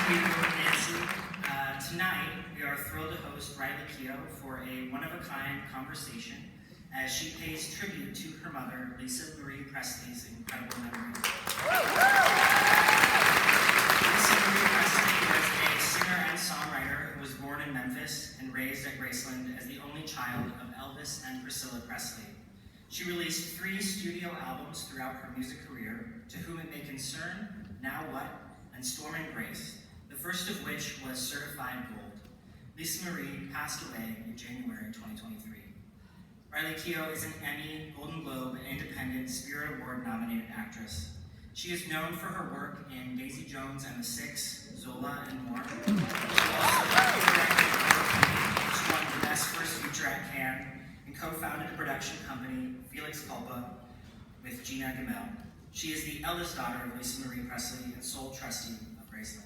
Thank you, Nancy. Tonight, we are thrilled to host Riley Keough for a one-of-a-kind conversation as she pays tribute to her mother, Lisa Marie Presley's incredible memories. Lisa Marie Presley was a singer and songwriter who was born in Memphis and raised at Graceland as the only child of Elvis and Priscilla Presley. She released 3 studio albums throughout her music career, To Whom It May Concern, Now What, and Storm and Grace, the first of which was certified gold. Lisa Marie passed away in January 2023. Riley Keough is an Emmy, Golden Globe, and Independent Spirit Award nominated actress. She is known for her work in Daisy Jones and the Six, Zola, and more. She also directed she won the Best First Feature at Cannes, and co-founded a production company, Felix Culpa, with Gina Gamel. She is the eldest daughter of Lisa Marie Presley and sole trustee of Graceland.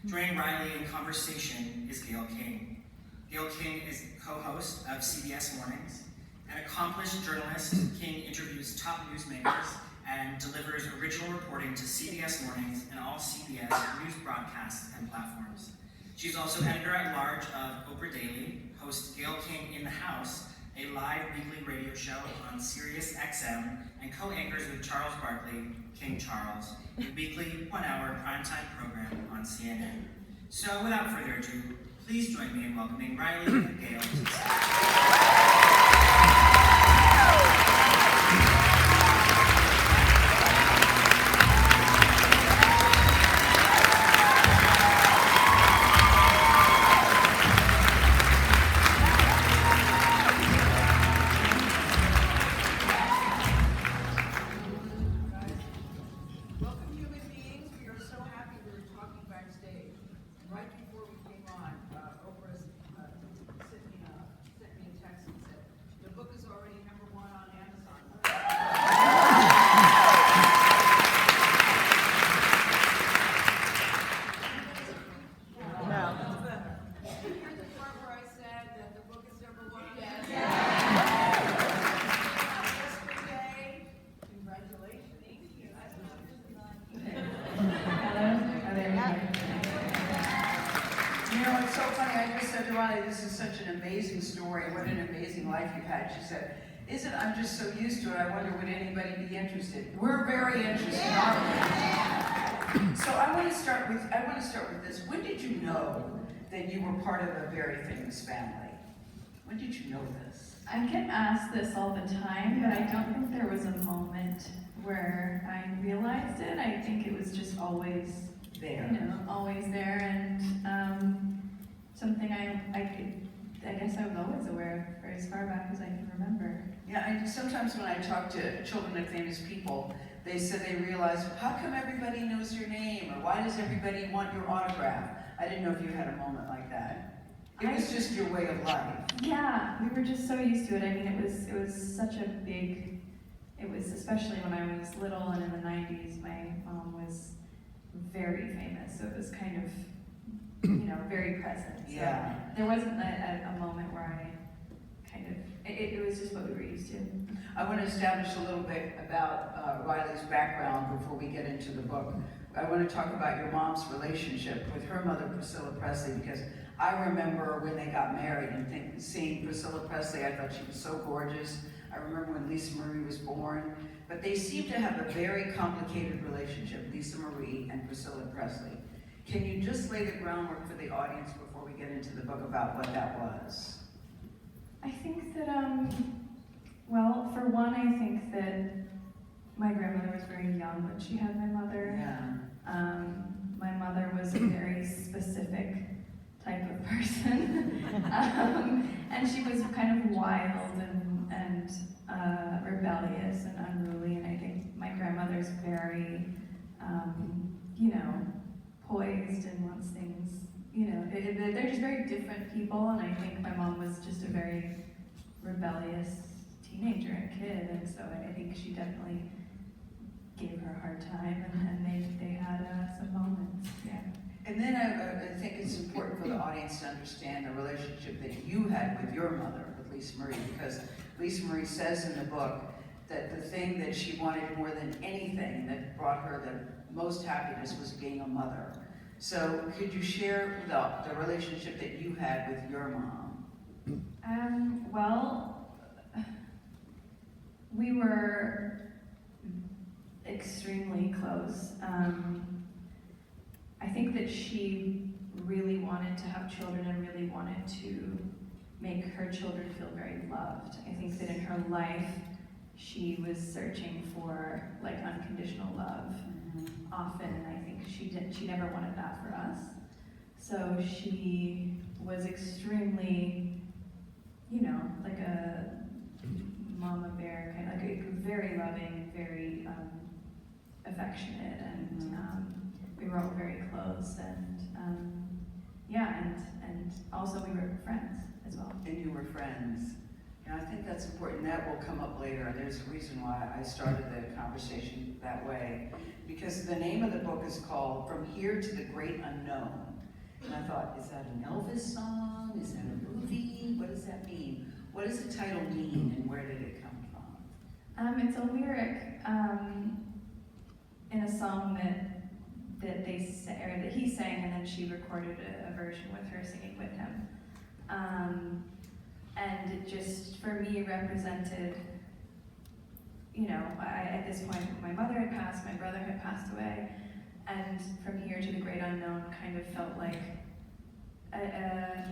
Joining Riley in conversation is Keough King. Keough King is co-host of CBS Mornings. An accomplished journalist, King interviews top newsmakers and delivers original reporting to CBS Mornings and all CBS news broadcasts and platforms. She's also editor-at-large of Oprah Daily, hosts Keough King in the House, a live weekly radio show on Sirius XM, and co-anchors with Charles Barkley, King Charles, a weekly 1-hour primetime program on CNN. So without further ado, please join me in welcoming Riley and Keough to the stage. This is such an amazing story. What an amazing life you've had. She said, I'm just so used to it. I wonder, would anybody be interested? We're very interested, aren't we? So I want to start with this. When did you know that you were part of a very famous family? When did you know this? I get asked this all the time, but I don't think there was a moment where I realized it. I think it was just always there. Always there, and something I guess I was always aware of for as far back as I can remember. Yeah, sometimes when I talk to children of famous people, they said they realized, how come everybody knows your name? Or why does everybody want your autograph? I didn't know if you had a moment like that. It was just your way of life. Yeah, we were just so used to it. I mean, it was such a big, especially when I was little and in the 90s, my mom was very famous, so it was kind of, very present. So yeah. There wasn't a moment where I kind of, it was just what we were used to. I want to establish a little bit about Riley's background before we get into the book. I want to talk about your mom's relationship with her mother, Priscilla Presley, because I remember when they got married and seeing Priscilla Presley, I thought she was so gorgeous. I remember when Lisa Marie was born, but they seem to have a very complicated relationship, Lisa Marie and Priscilla Presley. Can you just lay the groundwork for the audience before we get into the book about what that was? I think that, well, for one, I think that my grandmother was very young when she had my mother. Yeah. My mother was a very specific type of person. And she was kind of wild and rebellious and unruly, and I think my grandmother's very, poised and wants things, they're just very different people, and I think my mom was just a very rebellious teenager and kid, and so I think she definitely gave her a hard time, and they had some moments, yeah. And then I think it's important for the audience to understand the relationship that you had with your mother, with Lisa Marie, because Lisa Marie says in the book that the thing that she wanted more than anything that brought her the most happiness was being a mother. So could you share the relationship that you had with your mom? Well, we were extremely close. I think that she really wanted to have children and really wanted to make her children feel very loved. I think that in her life, she was searching for like unconditional love often, and I think she never wanted that for us. So she was extremely, you know, like a mama bear, kind of like a very loving, very affectionate, and we were all very close, and yeah, and also we were friends as well. And you were friends. And I think that's important. That will come up later. There's a reason why I started the conversation that way. Because the name of the book is called From Here to the Great Unknown. And I thought, is that an Elvis song? Is that a movie? What does that mean? What does the title mean, and where did it come from? It's a lyric in a song that he sang, and then she recorded a version with her singing with him. And it just, for me, represented, you know, at this point, my mother had passed, my brother had passed away, and From Here to the Great Unknown kind of felt like, I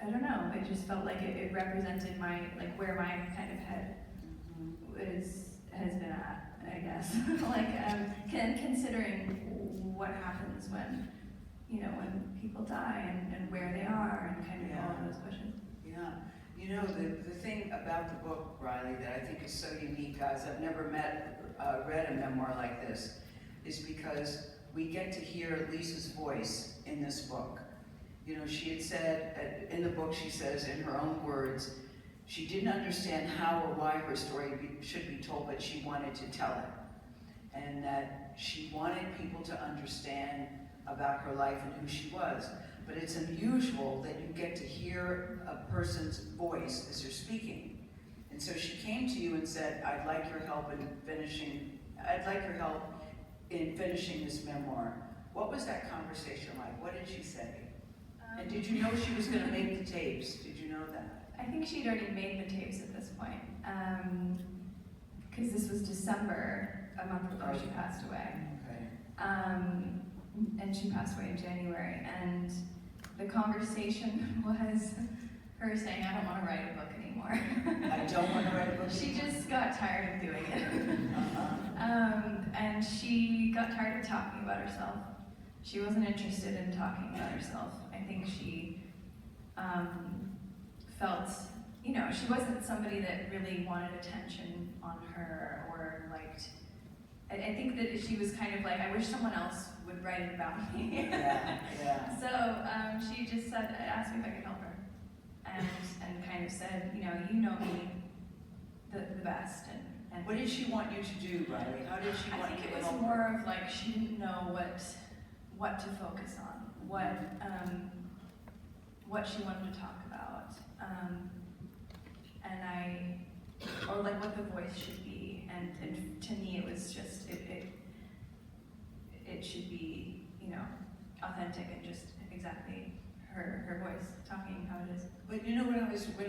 don't know, it just felt like it represented my, like where my kind of head has been at, I guess. Like, considering what happens when, you know, when people die and where they are and kind of all of those questions. Yeah. You know, the thing about the book, Riley, that I think is so unique, guys, I've never read a memoir like this, is because we get to hear Lisa's voice in this book. You know, she had said, in the book she says, in her own words, she didn't understand how or why her story should be told, but she wanted to tell it. And that she wanted people to understand about her life and who she was. But it's unusual that you get to hear a person's voice as they're speaking. And so she came to you and said, I'd like your help in finishing this memoir. What was that conversation like? What did she say? And did you know she was going to make the tapes? Did you know that? I think she'd already made the tapes at this point, because this was December, a month before she passed away. Okay. And she passed away in January, and the conversation was her saying, I don't want to write a book anymore. I don't want to write a book She anymore? just got tired of doing it. And she got tired of talking about herself. She wasn't interested in talking about herself. I think she felt, you know, she wasn't somebody that really wanted attention on her or liked. I think that she was kind of like, I wish someone else would write it about me. Yeah. So she just said, asked me if I could help her, and kind of said, you know me the best. And What did she want you to do, Riley? How did she want I you think to it help was her? more of like she didn't know what to focus on, what she wanted to talk about, or like what the voice should be. And to me, it was just it should be, you know, authentic and just exactly her voice talking how it is. But you know, when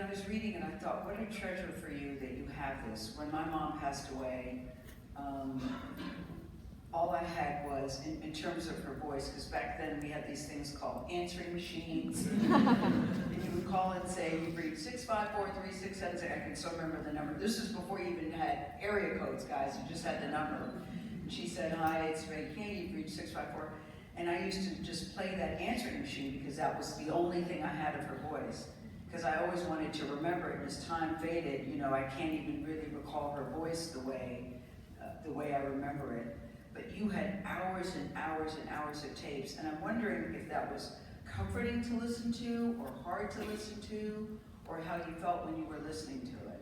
I was reading it, I thought, what a treasure for you that you have this. When my mom passed away, all I had was, in terms of her voice, because back then we had these things called answering machines. And you would call and say, you've reached 654-3676. I can still remember the number. This is before you even had area codes, guys. You just had the number. And she said, hi, it's Ray King, you've reached 654. And I used to just play that answering machine because that was the only thing I had of her voice. Because I always wanted to remember it, and as time faded, you know, I can't even really recall her voice the way I remember it. But you had hours and hours and hours of tapes, and I'm wondering if that was comforting to listen to, or hard to listen to, or how you felt when you were listening to it.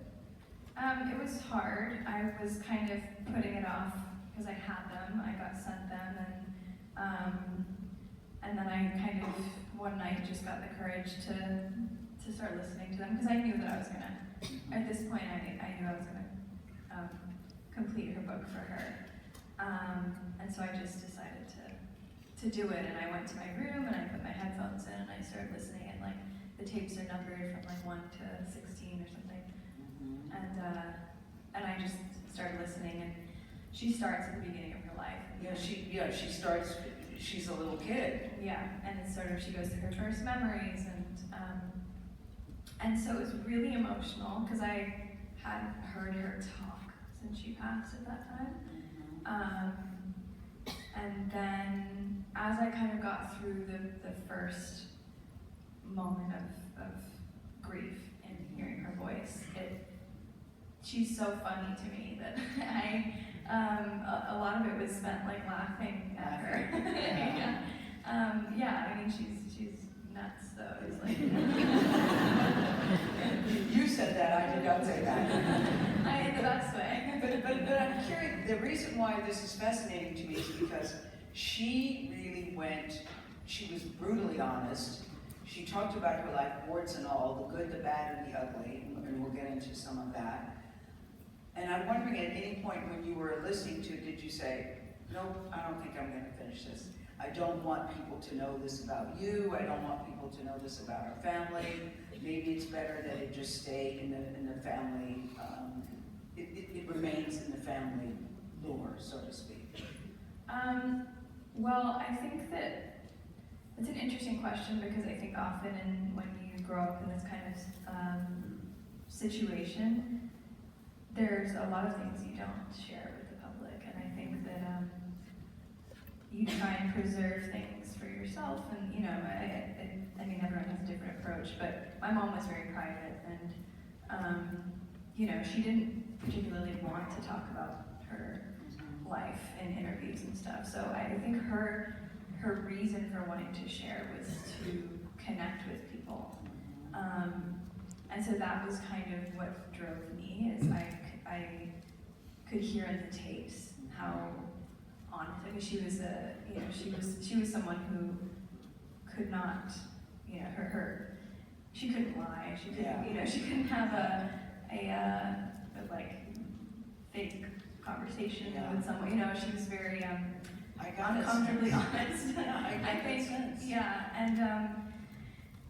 It was hard. I was kind of putting it off because I had them. I got sent them, and then I kind of one night just got the courage to start listening to them because I knew that I was gonna. At this point, I knew I was gonna complete her book for her, and so I just decided to do it, and I went to my room and I put my headphones in and I started listening, and like the tapes are numbered from like 1 to 16 or something, and I just started listening, and she starts at the beginning of her life. She starts. She's a little kid. Yeah, and it's sort of, she goes through her first memories, and so it was really emotional because I hadn't heard her talk since she passed at that time. And then as I kind of got through the first moment of grief in hearing her voice, she's so funny to me that a lot of it was spent like laughing at her. Yeah, I mean she's nuts though. It's like You said that, I did not say that. in the best way. But I'm curious, the reason why this is fascinating to me is because she was brutally honest. She talked about her life, warts and all, the good, the bad, and the ugly, and we'll get into some of that. And I'm wondering, at any point when you were listening to it, did you say, nope, I don't think I'm going to finish this. I don't want people to know this about you. I don't want people to know this about our family. Maybe it's better that it just stay in the family. It remains in the family lore, so to speak. Well, I think that it's an interesting question because I think often when you grow up in this kind of situation, there's a lot of things you don't share with the public, and I think that you try and preserve things for yourself, and you know, I mean, everyone has a different approach, but my mom was very private, and you know, she didn't particularly want to talk about her life in interviews and stuff, so I think her reason for wanting to share was to connect with people, and so that was kind of what drove me, is I could hear in the tapes how honest, I mean, she was someone who could not, you know, she couldn't lie, she couldn't, you know, she couldn't have a like fake conversation with someone, you know, she was very uncomfortably honest. I think, yeah, and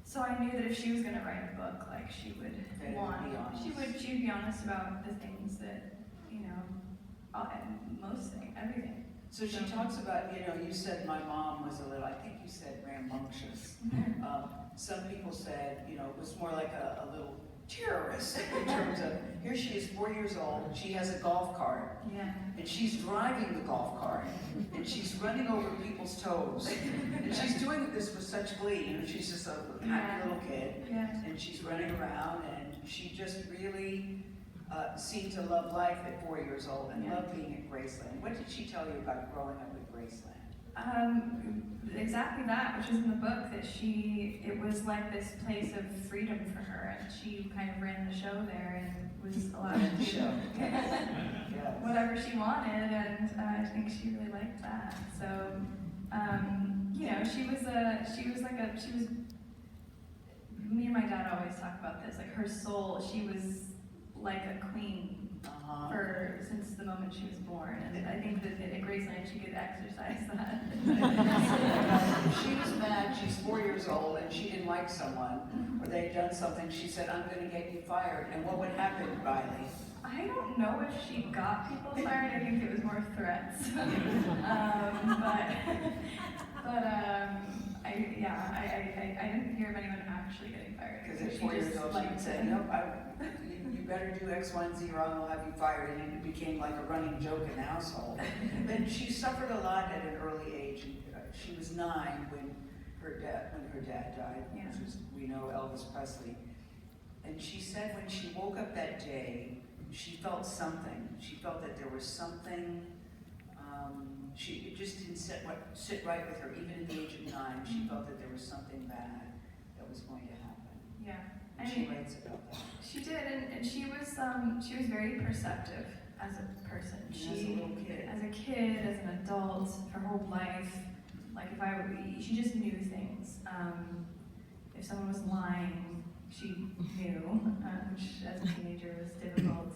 so I knew that if she was going to write a book, like she'd be honest about the things that, you know, most things, everything. So she talks about, you know, you said my mom was a little, I think you said rambunctious. Some people said, you know, it was more like a little terrorist in terms of, here she is 4 years old, she has a golf cart, and she's driving the golf cart, and she's running over people's toes, and she's doing this with such glee, you know, she's just a happy little kid, and she's running around, and she just really seemed to love life at 4 years old, and love being at Graceland. What did she tell you about growing up at Graceland? Exactly that, which is in the book, that it was like this place of freedom for her, and she kind of ran the show there and was allowed to do whatever she wanted, and I think she really liked that. So, you know, me and my dad always talk about this, like her soul, she was like a queen since the moment she was born, and I think that at Graceland she could exercise that. If she was mad, she's 4 years old, and she didn't like someone, or they'd done something, she said, I'm going to get you fired, and what would happen, Riley? I don't know if she got people fired, I think it was more threats. I didn't hear of anyone actually getting fired. Because at 4 years old, she would say, nope, you better do X, Y, and Z, or I'll have you fired, and it became like a running joke in the household. And she suffered a lot at an early age. She was 9 when her dad died, which was, we know, Elvis Presley. And she said when she woke up that day, she felt something. She felt that there was something. It just didn't sit right with her. Even at the age of 9, she felt that there was something bad that was going to happen. Yeah, and she writes about that. She did, and she was very perceptive as a person. As a little kid. As a kid, as an adult, her whole life. Like she just knew things. If someone was lying, she knew, which as a teenager was difficult.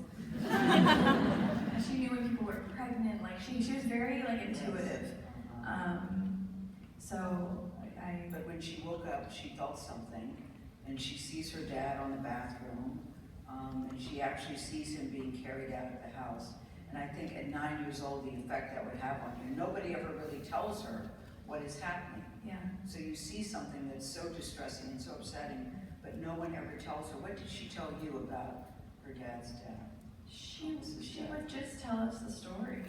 She knew when people were pregnant. Like she was very like intuitive. So But when she woke up, she felt something, and she sees her dad on the bathroom, and she actually sees him being carried out of the house. And I think at 9 years old, the effect that would have on you, nobody ever really tells her what is happening. yeah. So you see something that's so distressing and so upsetting, but no one ever tells her. What did she tell you about her dad's death? She would just tell us the story.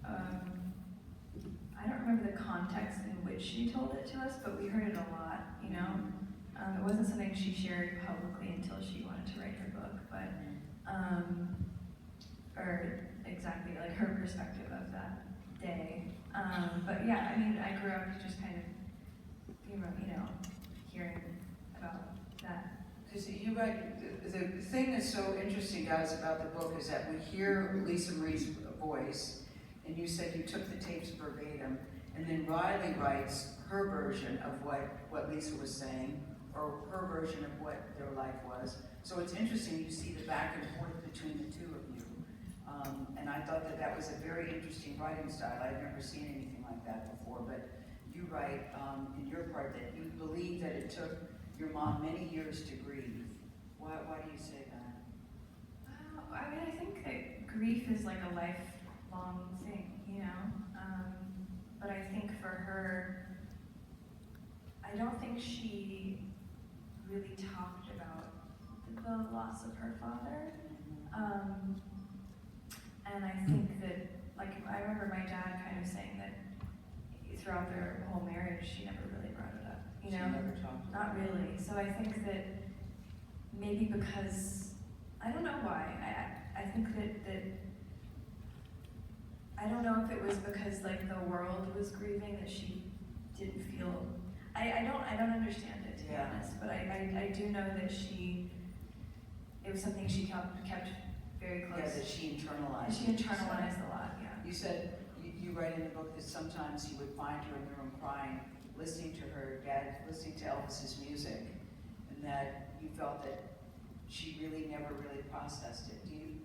I don't remember the context in which she told it to us, but we heard it a lot, you know? It wasn't something she shared publicly until she wanted to write her book, but, or exactly, like her perspective of that day. But yeah, I mean, I grew up just kind of, you know, hearing about that. Because you write, the thing that's so interesting, guys, about the book is that we hear Lisa Marie's voice, and you said you took the tapes verbatim, and then Riley writes her version of what Lisa was saying, or her version of what their life was. So it's interesting, you see the back and forth between the two of you. And I thought that that was a very interesting writing style. I'd never seen anything like that before, but you write in your part that you believe that it took your mom many years to grieve. Why do you say that? I mean, I think that grief is like a lifelong thing, you know? But I think for her, I don't think she really talked about the loss of her father. And I think that, like, I remember my dad kind of saying that throughout their whole marriage, she never really brought it up, you know? She never talked about Not really. So I think that maybe because, I don't know why, I think that I don't know if it was because like the world was grieving that she didn't feel, I don't understand it, to be honest, but I do know that it was something she kept very close. Yeah, that she internalized. She internalized a lot, yeah. You said, you write in the book that sometimes you would find her in the room crying, listening to her dad, listening to Elvis's music, and that you felt that she really never really processed it. Do you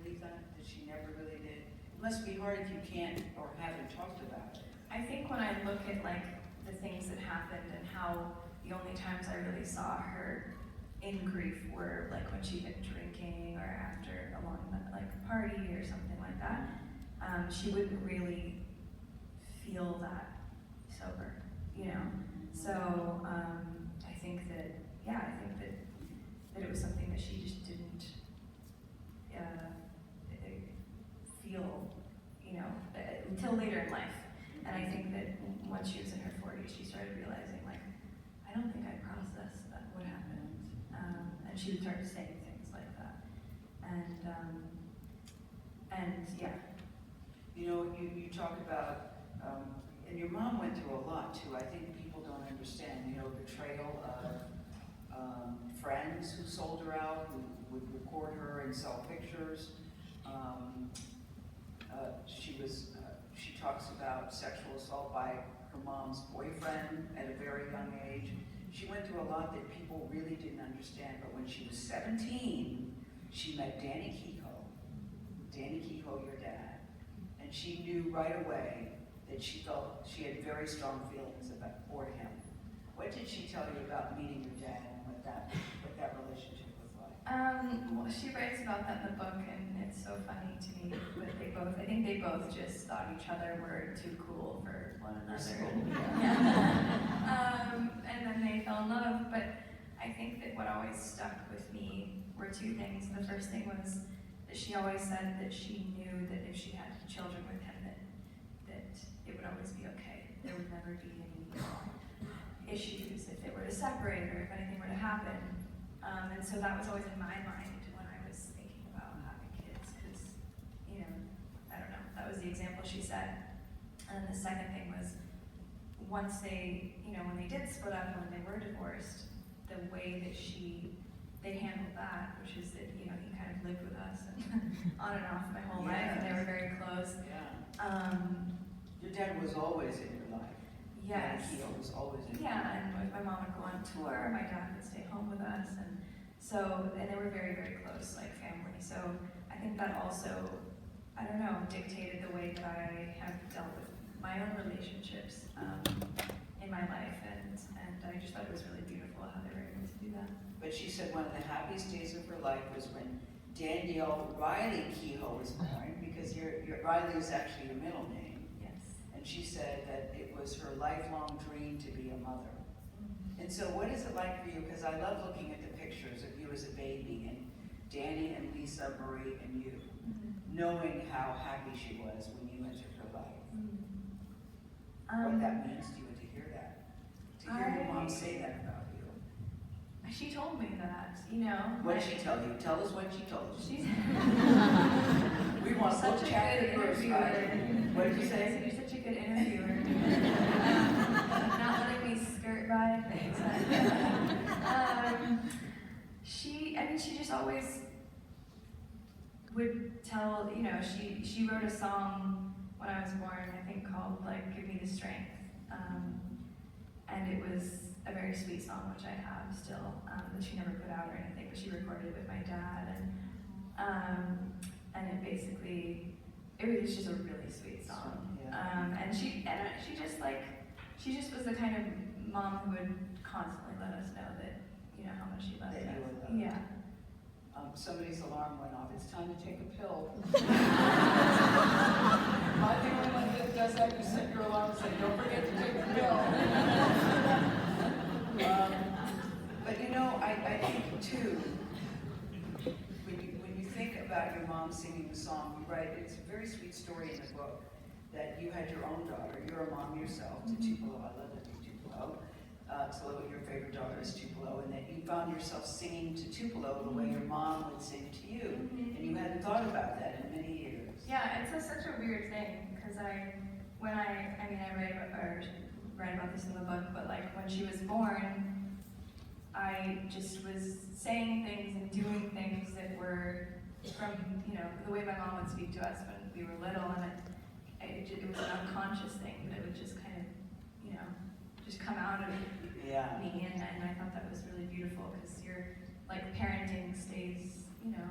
believe that? That she never really did? It must be hard if you can't or haven't talked about it. I think when I look at like the things that happened and how the only times I really saw her in grief were like when she'd been drinking or after a long like party or something like that. She wouldn't really feel that sober, you know. So I think that it was something that she just didn't feel, you know, until later in life. And I think that once she was in her 40s, she started realizing, like, I don't think I processed what happened. And she would start saying things like that. And yeah. You know, you talk about, and your mom went through a lot too. I think people don't understand, you know, betrayal of friends who sold her out, who would record her and sell pictures. She talks about sexual assault by her mom's boyfriend at a very young age. She went through a lot that people really didn't understand, but when she was 17, she met Danny Keough, your dad, and she knew right away that she felt she had very strong feelings for him. What did she tell you about meeting your dad and what that relationship was like? Well, she writes about that in the book, and it's so funny to me. But I think they both just thought each other were too cool for one another. Yeah. And then they fell in love. But I think that what always stuck with me were two things. The first thing was that she always said that she knew that if she had children with him, that it would always be okay. There would never be any issues if they were to separate or if anything were to happen. And so that was always in my mind when I was thinking about having kids, because, you know, I don't know, that was the example she set. And the second thing was, once they, you know, when they did split up and when they were divorced, the way that they handled that, which is that, you know, he kind of lived with us and on and off my whole life, and they were very close. Yeah. Your dad was always in your life. Yes. He was always in your life. Yeah, and if my mom would go on tour, my dad would stay home with us, and they were very, very close, like family. So I think that also, I don't know, dictated the way that I have dealt with my own relationships. in my life, and I just thought it was really beautiful how they were able to do that. But she said one of the happiest days of her life was when Danielle Riley Keough was born, because your Riley is actually your middle name. Yes. And she said that it was her lifelong dream to be a mother. And so what is it like for you? Because I love looking at the pictures of you as a baby, and Danny and Lisa, Marie, and you, knowing how happy she was when you entered her life. What that means to you to hear that. To hear your mom say that about you. She told me that, you know. What did she tell you? Tell us what she told you. She's We want such book a chapter good verse, interviewer. right? What did you say? You're such a good interviewer. Not letting me skirt by things. She just always would tell, you know, she wrote a song when I was born, I think called like Give Me the Strength. And it was a very sweet song, which I have still, that she never put out or anything, but she recorded it with my dad. And it basically, it was just a really sweet song. Yeah. And she just was the kind of mom who would constantly let us know that, you know, how much she loved That you us. were loved. Yeah. Somebody's alarm went off. It's time to take a pill. Am I the only one that does that? You set your alarm and say, don't forget to take the pill. But you know, I think too, when you think about your mom singing the song, you write, it's a very sweet story in the book that you had your own daughter. You're a mom yourself to Tupelo. I love that name, Tupelo. Tupelo, your favorite daughter is Tupelo, and that you found yourself singing to Tupelo the way your mom would sing to you, and you hadn't thought about that in many years. Yeah, it's such a weird thing, because I write about this in the book, but like when she was born, I just was saying things and doing things that were from, you know, the way my mom would speak to us when we were little, and it was an unconscious thing, but it would just kind of, you know, just come out of me, and I thought that was really beautiful, because your like parenting stays, you know,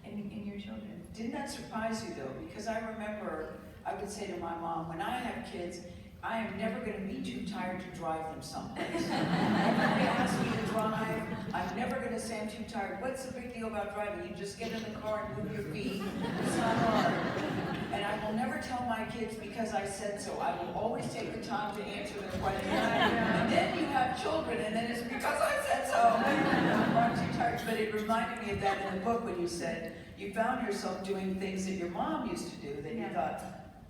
in your children. Didn't that surprise you though? Because I remember I would say to my mom, when I have kids, I am never going to be too tired to drive them someplace. If they ask me to drive, I'm never going to say I'm too tired. What's the big deal about driving? You just get in the car and move your feet. It's not hard. And I will never tell my kids because I said so. I will always take the time to answer their questions. And then you have children, and then it's because I said so. I'm too tired. But it reminded me of that in the book when you said you found yourself doing things that your mom used to do that you thought,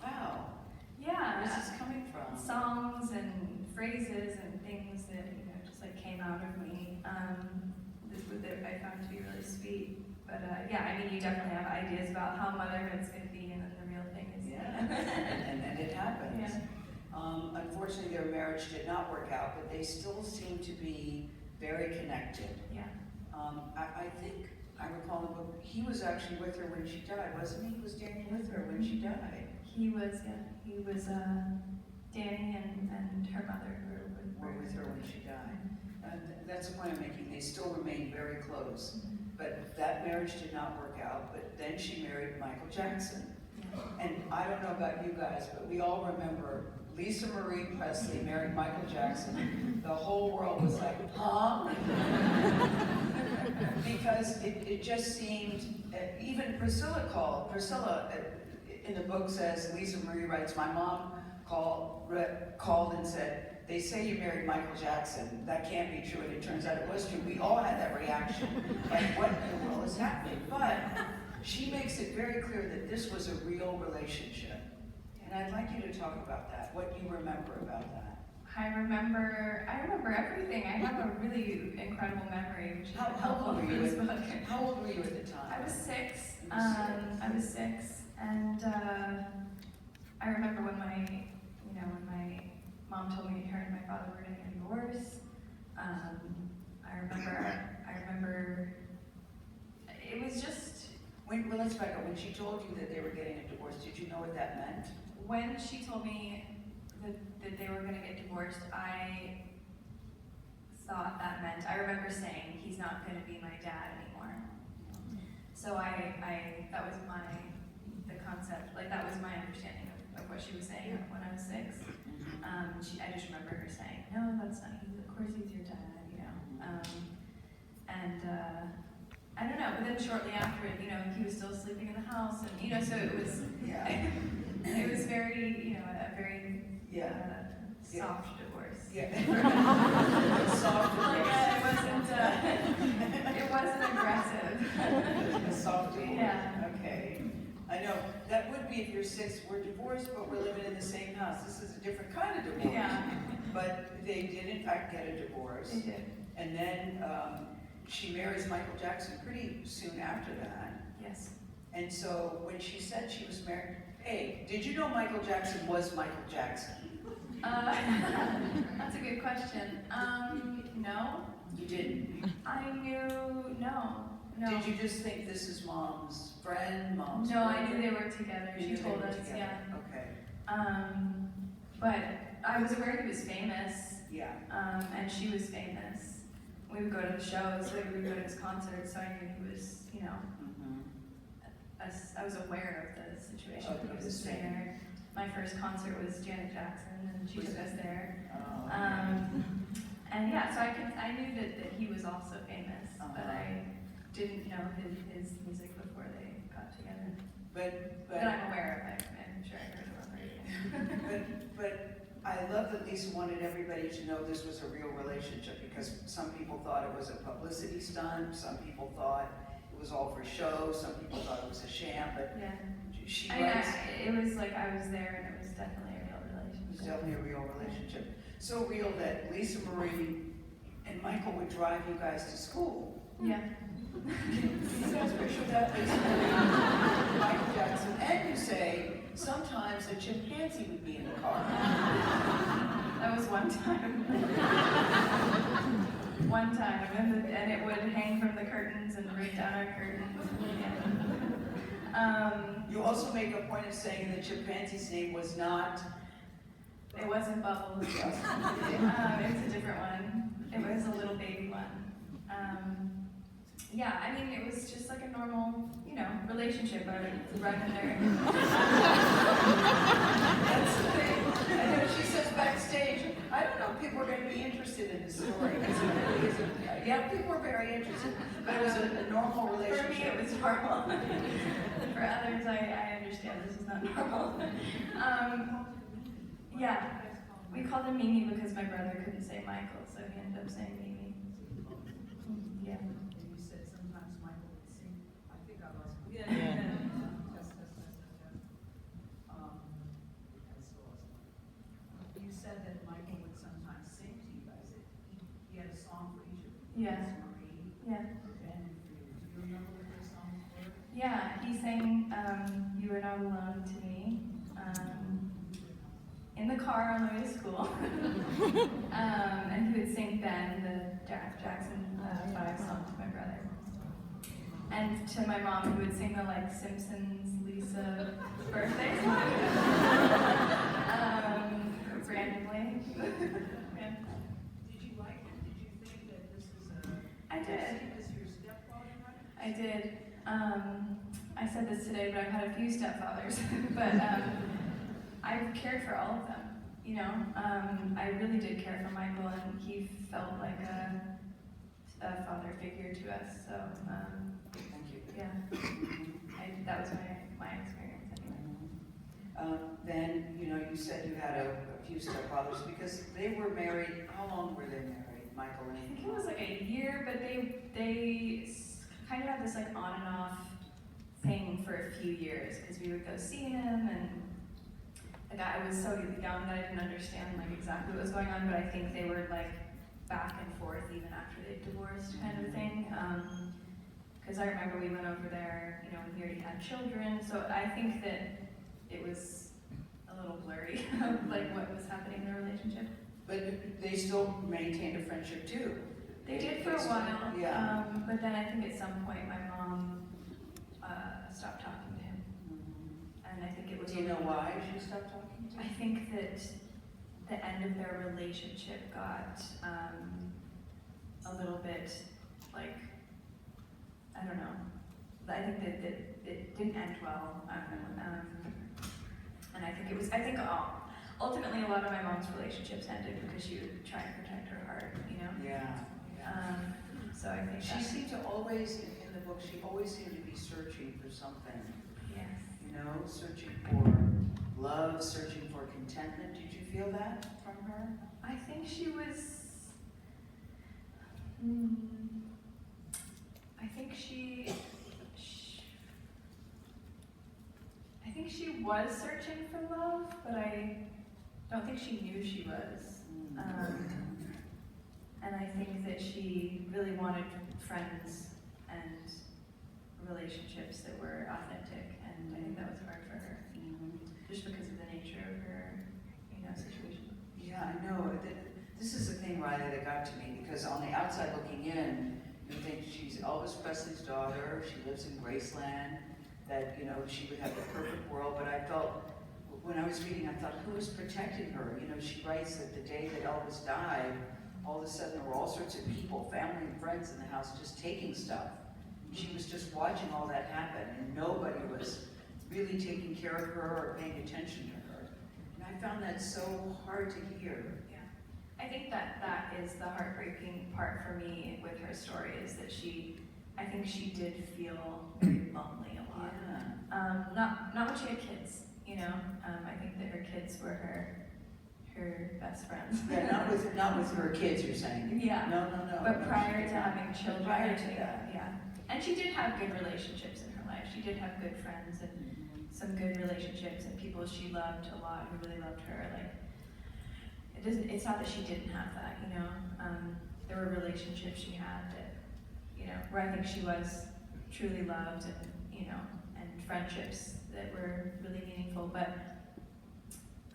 wow, where's this coming from? Songs and phrases and things that, you know, just like came out of me, that I found to be really sweet. But yeah, I mean, you definitely have ideas about how motherhood's going to be, and then the real thing is. and it happens. Yeah. Unfortunately, their marriage did not work out, but they still seem to be very connected. Yeah. I think, I recall in the book, he was actually with her when she died, wasn't he? Was Danny with her when she died? He was, Danny and her mother Were with her when she died. That's the point I'm making. They still remain very close. But that marriage did not work out, but then she married Michael Jackson. And I don't know about you guys, but we all remember Lisa Marie Presley married Michael Jackson. The whole world was like, huh? Because it just seemed, even Priscilla in the book says, Lisa Marie writes, my mom called and said, they say you married Michael Jackson. That can't be true, and it turns out it was true. We all had that reaction, like what in the world is happening? But she makes it very clear that this was a real relationship. And I'd like you to talk about that, what you remember about that. I remember everything. I have a really incredible memory, which is How old were you? this book. How old were you at the time? I was 6. I was 6, and I remember when my mom told me her and my father were getting a divorce. I remember it was just. Well, let's back up. When she told you that they were getting a divorce, did you know what that meant? When she told me that they were going to get divorced, I thought that meant, I remember saying, he's not going to be my dad anymore. So that was the concept, like that was my understanding of what she was saying when I was 6. I just remember her saying, "No, that's not you. Of course he's your dad," you know. I don't know. But then shortly after it, you know, he was still sleeping in the house, and you know, so it was. Yeah. It was very, you know, a very soft divorce. Yeah. Soft divorce. It wasn't aggressive. A soft divorce. Yeah. Okay. I know, that would be if you're six, we're divorced, but we're living in the same house. This is a different kind of divorce. Yeah. But they did in fact get a divorce. They did. And then she marries Michael Jackson pretty soon after that. Yes. And so when she said she was married, hey, did you know Michael Jackson was Michael Jackson? That's a good question. No. You didn't? I knew, no. Did you just think this is mom's friend, mom's No, I boyfriend? knew they were together. You She knew they told were us, together. yeah. Okay. But I was aware he was famous, Yeah. and she was famous. We would go to the shows, so we would go to his concerts, so I knew he was, you know, I was aware of the situation. Of He the was same. there. My first concert was Janet Jackson, and she took us there. Oh. And yeah, so I knew that he was also famous, but Uh-huh. I didn't know his music before they got together. But I'm aware of it. I'm sure I heard about it. but I love that Lisa wanted everybody to know this was a real relationship, because some people thought it was a publicity stunt, some people thought it was all for show, some people thought it was a sham, but Yeah. she I mean, writes, it was like I was there, and it was definitely a real it was relationship. definitely a real relationship. So real that Lisa Marie and Michael would drive you guys to school. Yeah. Can you guys picture that? Lisa Marie, Michael Jackson, and you say, sometimes a chimpanzee would be in the car. That was one time. One time, and it would hang from the curtains and right down our curtains. Yeah. You also make a point of saying the chimpanzee's name was not. It wasn't Bubbles. It was a different one. It was a little baby one. Yeah, I mean, it was just like a normal, you know, relationship. I would run in there. That's the thing. I know she says backstage, I don't know if people are going to be interested in this story. Yeah, people were very interested, but it was a normal relationship. For me, it was normal. For others, I understand this is not normal. Yeah, we called him Mimi because my brother couldn't say Michael, so he ended up saying Mimi. Yeah. And you said sometimes Michael would sing. I think I lost my. Yeah. Test. That's awesome. You said that Michael would sometimes sing to you guys. He had a song for each of you. Yeah. Marie, Yeah. Ben, and for you. Do you remember what those songs were? Yeah, he sang You Are Not Alone to Me in the car on the way to school. And he would sing Ben, the Jackson 5 song to my brother. And to my mom, he would sing the like Simpsons Lisa birthday song. Randomly. Yeah. Did you like him? Did you think that this is a? I did. Is your stepfather, right? I did. I said this today, but I've had a few stepfathers. But I've cared for all of them. You know, I really did care for Michael, and he felt like a father figure to us. So, Thank you. yeah, that was my experience anyway. Then, you know, you said you had a few stepfathers because they were married. How long were they married, Michael I and? think it was like a year, but they kind of had this like on and off thing for a few years because we would go see him, and the guy was so young that I didn't understand like exactly what was going on, but I think they were like back and forth even after they divorced kind of thing. Because I remember we went over there, you know, when he already had children, so I think that it was a little blurry, like what was happening in their relationship. But they still maintained a friendship too. They did for a while, Yeah. but then I think at some point my mom stopped talking to him, and I think it was. Do you know why she stopped talking to I him? think that the end of their relationship got a little bit like, I don't know. I think that it didn't end well, and I think it was. ultimately a lot of my mom's relationships ended because she would try and protect her heart, you know? Yeah. So I think She seemed to always, in the book, she always seemed to be searching for something, yes. you know, searching for love, searching for contentment. Did you feel that from her? I think she was, I think she was searching for love, but I don't think she knew she was. And I think that she really wanted friends and relationships that were authentic, and I think that was hard for her, just because of the nature of her, situation. Yeah, I know. This is the thing, Riley, that got to me, because on the outside looking in, you think she's Elvis Presley's daughter, she lives in Graceland, that, she would have the perfect world, but I felt, when I was reading, I thought, who is protecting her? She writes that the day that Elvis died, all of a sudden there were all sorts of people, family and friends in the house, just taking stuff. She was just watching all that happen, and nobody was really taking care of her or paying attention to her. And I found that so hard to hear. Yeah, I think that is the heartbreaking part for me with her story, is that I think she did feel very lonely a lot. Yeah. Not when she had kids, I think that her kids were her best friends. Yeah, not with her kids, you're saying? Yeah. No. But prior to having children, Prior to that. yeah. And she did have good relationships in her life. She did have good friends and some good relationships and people she loved a lot who really loved her. It's not that she didn't have that, there were relationships she had that, where I think she was truly loved and, and friendships that were really meaningful. But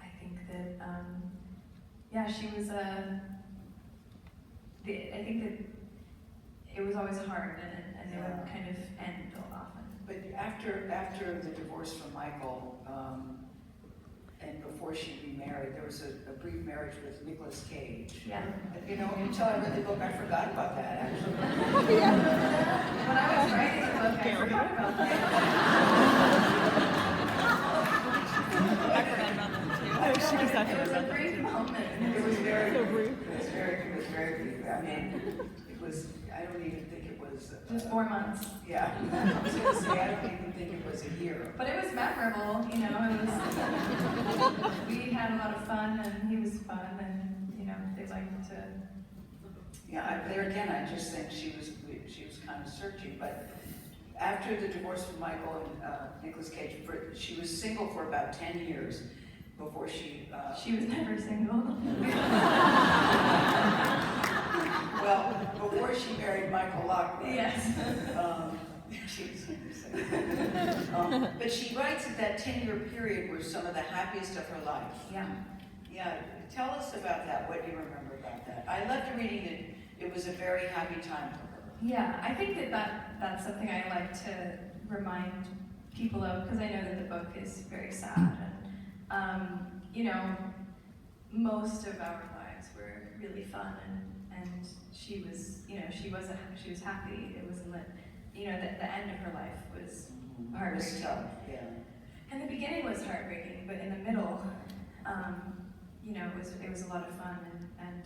I think that, she was I think that it was always hard, and they would kind of end often. But after the divorce from Michael, and before she remarried, there was a brief marriage with Nicolas Cage. Yeah. Until I read the book, I forgot about that, actually. When I was writing the book, I forgot about that. It was a brief moment. It was very brief. It was very brief. I mean, I don't even think it was. It was 4 months. Yeah. I was going to say, I don't even think it was a year. But it was memorable, we had a lot of fun, and he was fun, and, they liked to. Yeah, there again, I just think she was kind of searching, but after the divorce from Michael and Nicolas Cage, she was single for about 10 years before she... She was never single. Well, before she married Michael Lockwood. Yes. She was never single. But she writes that that 10-year period was some of the happiest of her life. Yeah. Yeah, tell us about that. What do you remember about that? I loved reading that it was a very happy time for her. Yeah, I think that's something I like to remind people of, because I know that the book is very sad, and most of our lives were really fun, and she was, she was happy. It wasn't that, the end of her life was heartbreaking. It was tough, yeah. And the beginning was heartbreaking, but in the middle, it was a lot of fun, and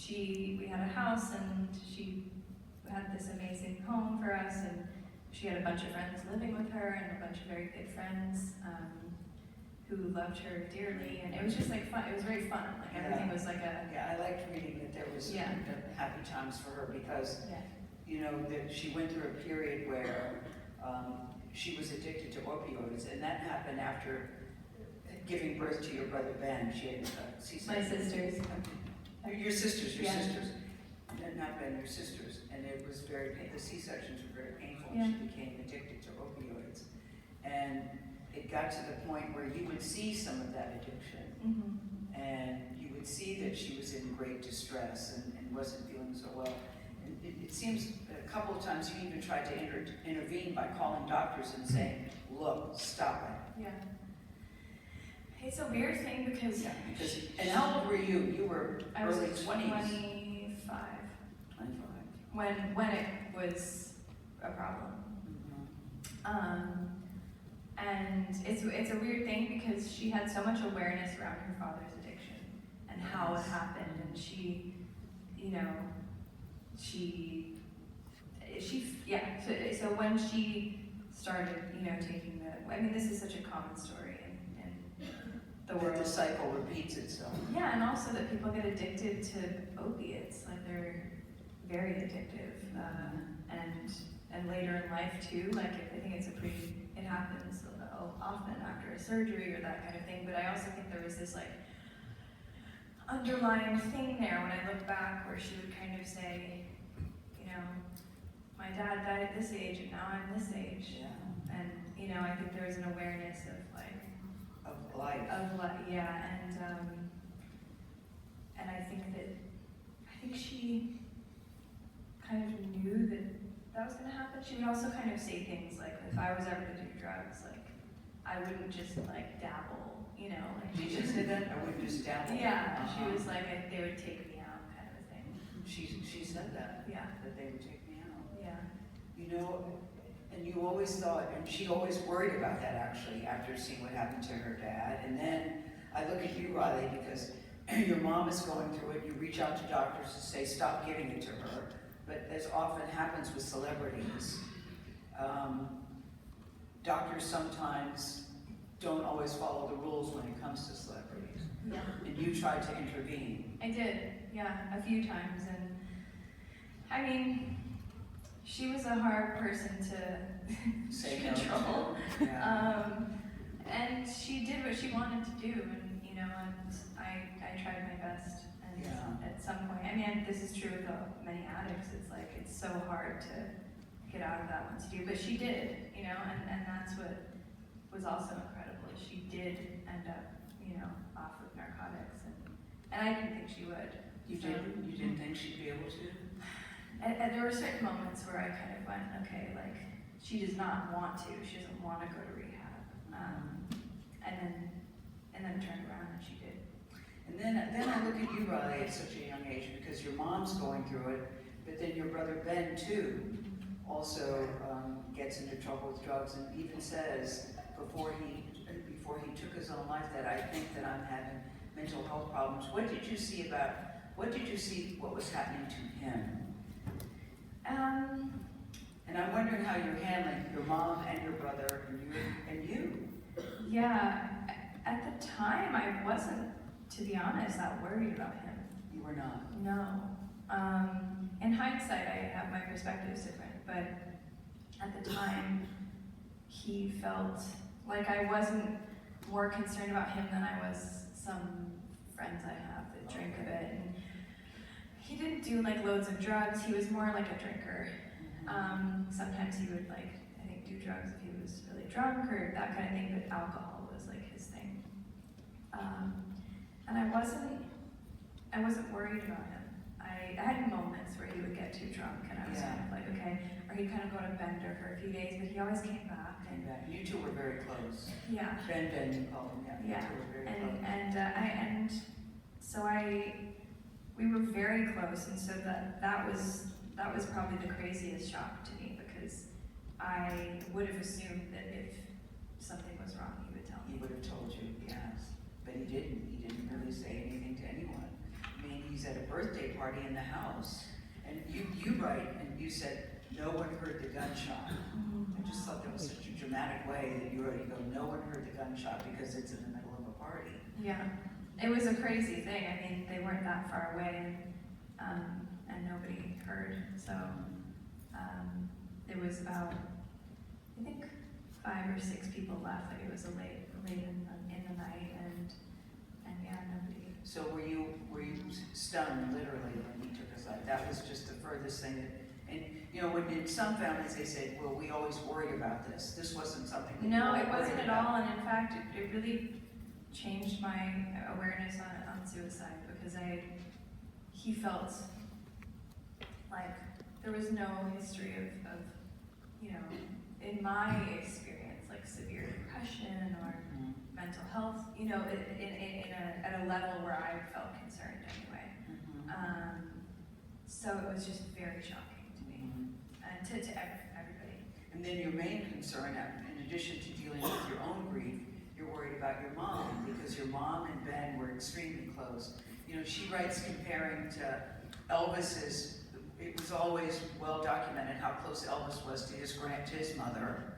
we had a house, and she had this amazing home for us, and she had a bunch of friends living with her, and a bunch of very good friends who loved her dearly, and it was just fun. It was very fun. Everything was like a... Yeah, I liked reading that there was happy times for her because, that she went through a period where she was addicted to opioids, and that happened after giving birth to your brother Ben. She had C-section. My sisters. Your sisters. Yeah. Not Ben, your sisters. And it was the C-sections were very painful, Yeah. and she became addicted to opioids. And it got to the point where you would see some of that addiction, and you would see that she was in great distress and wasn't feeling so well. And it seems a couple of times you even tried to intervene by calling doctors and saying, look, stop it. Yeah. It's a weird thing because... Yeah, and how old were you? You were early 20s. 25. 25. When it was a problem. And it's a weird thing because she had so much awareness around her father's addiction and how it happened, and she, you know, yeah. So when she started, you know, taking the, I mean, this is such a common story in the Where world. the cycle repeats itself. Yeah, and also that people get addicted to opiates, like they're very addictive, and later in life too. Like I think it happens often after a surgery or that kind of thing. But I also think there was this like underlying thing there when I look back, where she would kind of say, you know, my dad died at this age and now I'm this age, Yeah. and you know, I think there was an awareness of like Of life. yeah, and I think she kind of knew that was gonna happen. She would also kind of say things like, if I was ever to do drugs, like I wouldn't just like dabble, you know, like Did she say that? I wouldn't just dabble. yeah, she was like, they would take me out, kind of a thing. She said that. Yeah. That they would take me out. Yeah. You know, and you always thought, and she always worried about that actually, after seeing what happened to her dad. And then I look at you, Riley, because your mom is going through it. You reach out to doctors to say, stop giving it to her. But as often happens with celebrities, doctors sometimes don't always follow the rules when it comes to celebrities. Yeah. And you tried to intervene. I did, yeah, a few times, and I mean, she was a hard person to Say no control. to. Yeah. And she did what she wanted to do, and you know, and I tried my best. And Yeah. at some point, I mean, this is true with many addicts. It's like it's so hard to get out of that once you do, but she did, you know, and that's what was also incredible. Is she did end up, you know, off of narcotics, and I didn't think she would. You didn't think she'd be able to? And there were certain moments where I kind of went, okay, like she does not want to. She doesn't want to go to rehab. And then turned around and she did. And then I look at you, Riley, at such a young age, because your mom's going through it, but then your brother Ben too also gets into trouble with drugs, and even says before he took his own life that I think that I'm having mental health problems. What did you see what was happening to him? And I'm wondering how you're handling your mom and your brother and you. Yeah, at the time I wasn't, to be honest, that worried about him. You were not. No. In hindsight, I have my perspectives different, but at the time, he felt like I wasn't more concerned about him than I was some friends I have that drink a bit. And he didn't do like loads of drugs. He was more like a drinker. Sometimes he would like, I think, do drugs if he was really drunk or that kind of thing, but alcohol was like his thing. And I wasn't worried about him. I had moments where he would get too drunk and I was kind of like, okay, or he'd kind of go to Bender for a few days, but he always came back. And You two were very close. yeah. Ben, you call him, yeah. Yeah, You two were very close. and so we were very close, and so that was probably the craziest shock to me, because I would have assumed that if something was wrong, he would tell He me. would have told you, yes. But he didn't. He didn't really say anything to anyone. I mean, he's at a birthday party in the house, and you write, and you said, no one heard the gunshot. I just thought that was such a dramatic way that you already go, no one heard the gunshot because it's in the middle of a party. Yeah, it was a crazy thing. I mean, they weren't that far away, and nobody heard. So it was about, I think, 5 or 6 people left. Like it was late in the night, and yeah, nobody. So were you stunned literally when he took his life? That was just the furthest thing that, and you know, when in some families they say, well, we always worry about this. This wasn't something that No, you it worried wasn't at about. all, and in fact, it really changed my awareness on suicide, because he felt like there was no history of you know, in my experience, like severe depression or mental health, you know, at a level where I felt concerned anyway. So it was just very shocking to me, and to everybody. And then your main concern, in addition to dealing with your own grief, you're worried about your mom, because your mom and Ben were extremely close. You know, she writes comparing to Elvis's, it was always well documented how close Elvis was to his mother.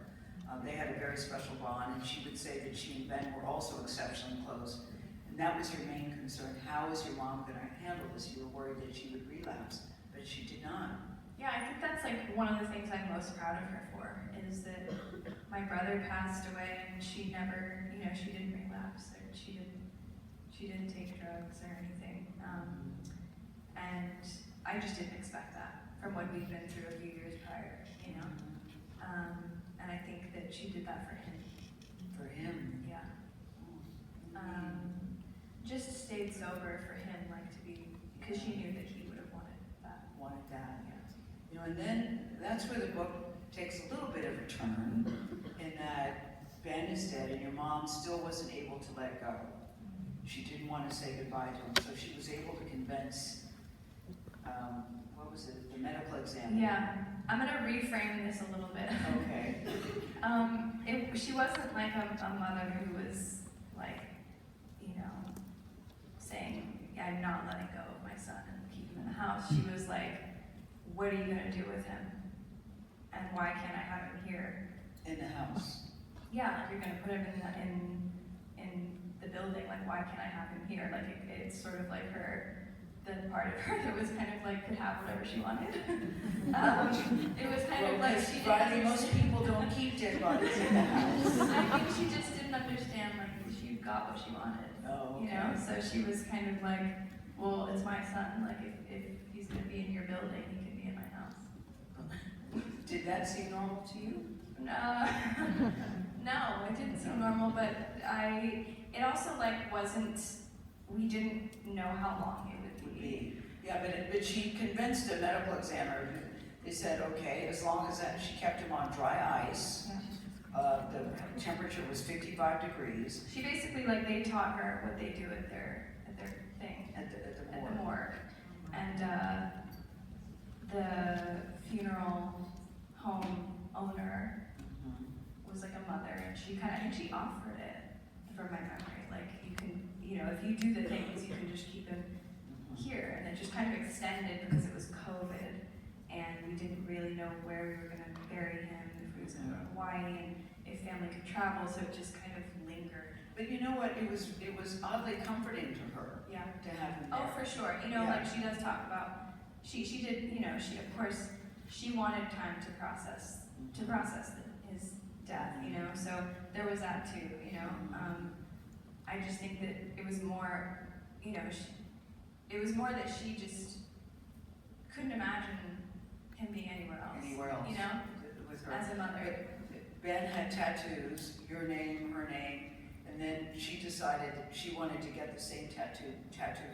They had a very special bond, and she would say that she and Ben were also exceptionally close. And that was your main concern. How is your mom going to handle this? You were worried that she would relapse, but she did not. Yeah, I think that's like one of the things I'm most proud of her for, is that my brother passed away and she never, you know, she didn't relapse, or she didn't take drugs or anything. And I just didn't expect that from what we'd been through a few years prior, you know. And I think that she did that for him. For him? Yeah. Just stayed sober for him, like to be, because she knew that he would have wanted that. Wanted that. Yeah. You know, and then that's where the book takes a little bit of a turn, in that Ben is dead and your mom still wasn't able to let go. She didn't want to say goodbye to him, so she was able to convince, what was it, the medical examiner? Yeah, I'm gonna reframe this a little bit. Okay. She wasn't like a mother who was like, you know, saying, yeah, I'm not letting go of my son and keep him in the house. She was like, what are you gonna do with him? And why can't I have him here? In the house. Yeah, like you're gonna put him in the building, like why can't I have him here? Like it's sort of like the part of her that was kind of like could have whatever she wanted. It was kind of like she Friday, most people don't keep dead bodies in the house. I think she just didn't understand, like, she got what she wanted, Oh, okay. you know? So she was kind of like, well, it's my son, like, if he's gonna be in your building, he can be in my house. Did that seem normal to you? No, it didn't seem normal, but it also, like, wasn't, we didn't know how long it would be. Yeah, but she convinced a medical examiner. They said, okay, as long as that, she kept him on dry ice. Yeah. The temperature was 55 degrees. She basically, like, they taught her what they do at their thing. At the At the morgue. And the funeral home owner was like a mother, and I think she offered it, from my memory. Like, you can, you know, if you do the things, you can just keep him here. And it just kind of extended because it was COVID, and we didn't really know where we were gonna bury him, if he was in Hawaii, and if family could travel, so it just kind of lingered. But you know what? It was oddly comforting to her. Yeah. To have him there. Oh, for sure. You know, Yeah. like she does talk about, she did, you know, she, of course, she wanted time to process his death, you know, so there was that too, you know. I just think that it was more, you know, it was more that she just couldn't imagine him being anywhere else. Anywhere else. You know, With her. as a mother. Ben had tattoos, your name, her name, and then she decided she wanted to get the same tattoo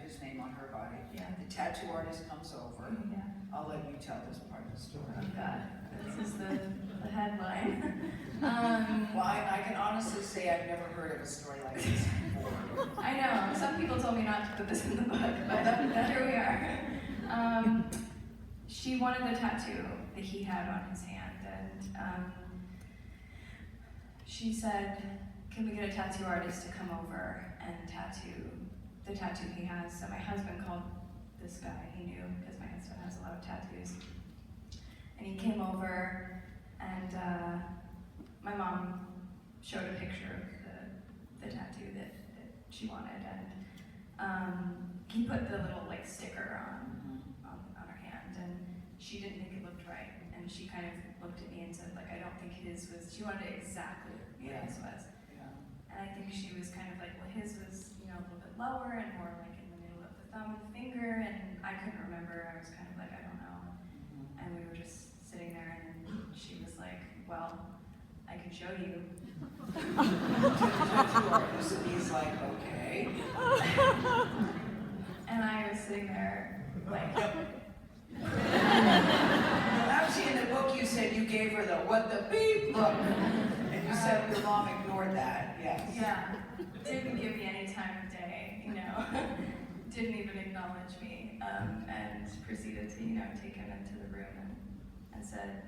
his name on her body. Yeah. The tattoo artist comes over. Yeah. I'll let you tell this part of the story. Oh God, this is the headline. Well, I can honestly say I've never heard of a story like this before. I know, some people told me not to put this in the book, but here we are. She wanted the tattoo that he had on his hand, and she said, can we get a tattoo artist to come over and tattoo the tattoo he has? So my husband called this guy, he knew, because my husband has a lot of tattoos. And he came over, and my mom showed a picture of the tattoo that she wanted, and he put the little like sticker on her hand, and she didn't think it looked right, and she kind of looked at me and said, like, I don't think his was, she wanted it exactly what his was. Yeah. And I think she was kind of like, well, his was, you know, a little bit lower and more like in the middle of the thumb and the finger, and I couldn't remember. I was kind of like, I don't know. And we were just sitting there, and then she was like, well, I can show you. To the tattoo artist, and he's like, okay. And I was sitting there like, Actually, in the book, you said you gave her the what the beep look, and you said your mom ignored that. Yes. yeah, didn't give me any time of day, you know, didn't even acknowledge me, and proceeded to, you know, take him into the room and said,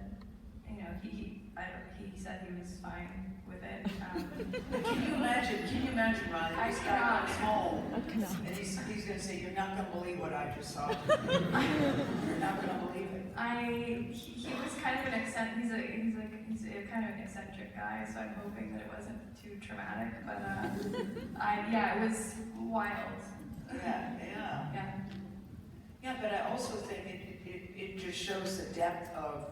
he said he was fine with it. Can you imagine, Riley, I this guy cannot. comes home, and he's gonna say, you're not gonna believe what I just saw. You're not gonna believe it. He was kind of an he's a kind of an eccentric guy, so I'm hoping that it wasn't too traumatic, but it was wild. Yeah, but I also think it just shows the depth of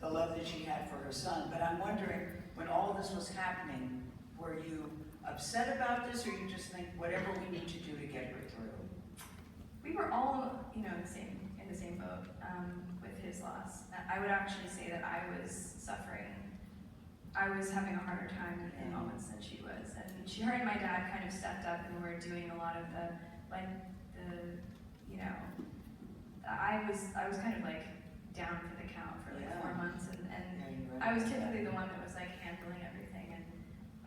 the love that she had for her son. But I'm wondering, when all this was happening, were you upset about this, or you just think, whatever we need to do to get her through? We were all, in the same boat with his loss. I would actually say that I was suffering. I was having a harder time in moments than she was, and her and my dad kind of stepped up and were doing a lot of I was kind of like down for the count for like 4 months, and I was typically the one that was like handling everything, and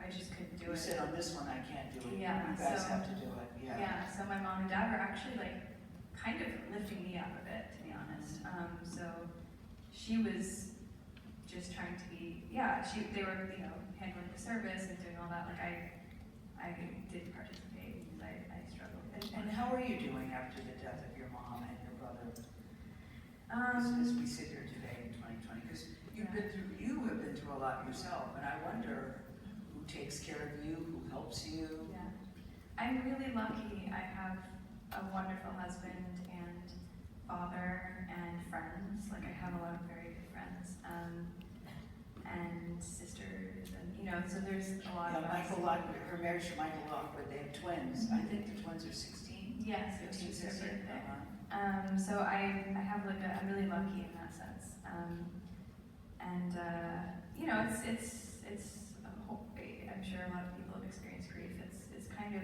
I just couldn't do You it. said, on this one, I can't do it. Yeah, You guys so- have to do it, Yeah, so my mom and dad were actually like kind of lifting me up a bit, to be honest. So she was just trying to be, they were, handling the service and doing all that. Like I did participate because I struggled. And how are you doing after the death of your mom and your brother? As we sit here today in 2020, because you have been through a lot yourself, and I wonder who takes care of you, who helps you. Yeah, I'm really lucky. I have a wonderful husband and father and friends. Like I have a lot of very good friends, and sisters, and so there's a lot of us. Michael Lockwood, her marriage to Michael Lockwood, they have twins. I think the twins are 16. Yes, 15, it's their 16. birthday. Uh-huh. So I have I'm really lucky in that sense. I'm sure a lot of people have experienced grief. It's kind of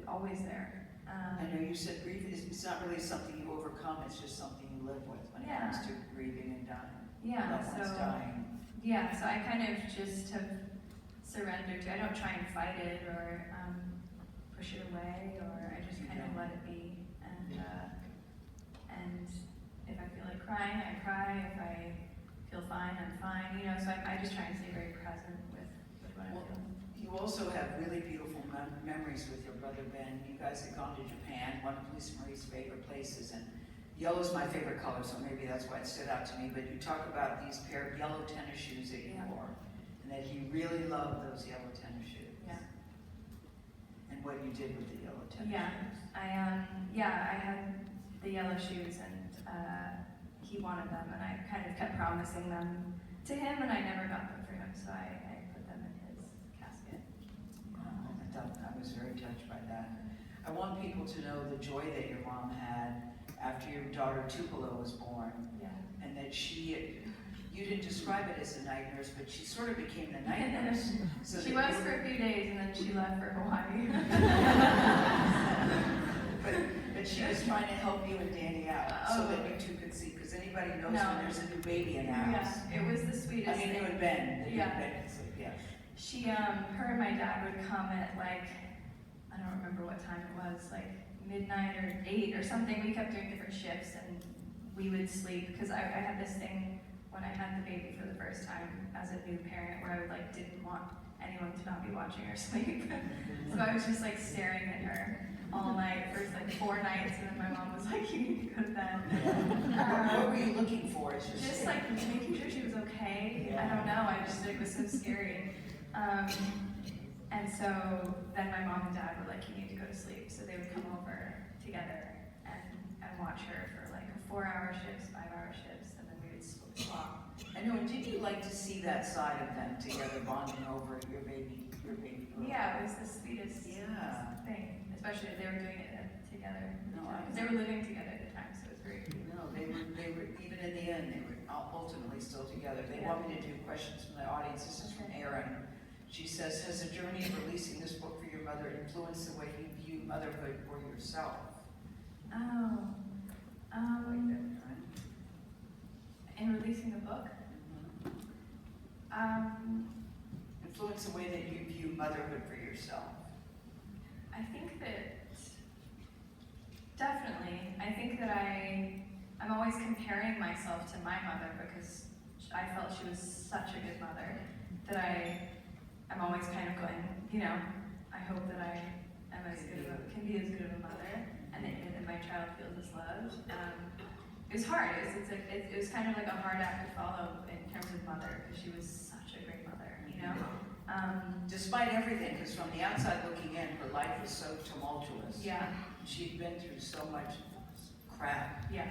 always there. I know you said grief it's not really something you overcome, it's just something you live with when it comes to grieving and dying. Loved ones dying. Yeah, so I kind of just have surrendered to. I don't try and fight it or push it away, or I just kind of let it be. And if I feel like crying, I cry. If I feel fine, I'm fine. So I just try and stay very present with what I'm feeling. You also have really beautiful memories with your brother Ben. You guys had gone to Japan, one of Miss Marie's favorite places, and yellow's my favorite color, so maybe that's why it stood out to me. But you talk about these pair of yellow tennis shoes that you wore, and that he really loved those yellow tennis shoes. Yeah. And what you did with the yellow tennis shoes. I had the yellow shoes, and he wanted them, and I kind of kept promising them to him, and I never got them for him, so I put them in his casket. I was very touched by that. I want people to know the joy that your mom had after your daughter Tupelo was born, and that you didn't describe it as a night nurse, but she sort of became the night nurse. So She was for a few days, and then she left for Hawaii. but she was trying to help you and Danny out so that you two could see, because anybody knows when there's a new baby in the house. Yeah, it was the sweetest I mean, thing. you and Ben. Yeah. Ben could sleep, yeah. She, her and my dad would come at like, I don't remember what time it was, like midnight or 8 or something. We kept doing different shifts, and we would sleep, because I had this thing when I had the baby for the first time as a new parent where I didn't want anyone to not be watching her sleep. So I was just like staring at her all night for like 4 nights, and then my mom was like, you need to go to bed. What were you looking for? Just like making sure she was okay. I don't know, it was so scary. And so then my mom and dad were like, you need to go to sleep. So they would come over together and watch her for like 4-hour shifts, 5-hour shifts, and then we would swap. I know, and did you like to see that side of them together bonding over your baby girl? Yeah, it was the sweetest Yeah. thing, especially if they were doing it together. No, Because they were living together at the time, so it was very cute. No, they were, even in the end, they were ultimately still together. They want me to do questions from the audience. This is from Erin. She says, has the journey of releasing this book for your mother influenced the way you view motherhood or yourself? In releasing the book? Influence the way that you view motherhood for yourself. I think that, definitely, I think that I'm always comparing myself to my mother because I felt she was such a good mother that I'm always kind of going, I hope that I am can be as good of a mother, and that my child feels as loved. It was hard. It was kind of like a hard act to follow in terms of mother, because she was such a great mother, Despite everything, because from the outside looking in, her life was so tumultuous. Yeah, She'd been through so much crap. yeah,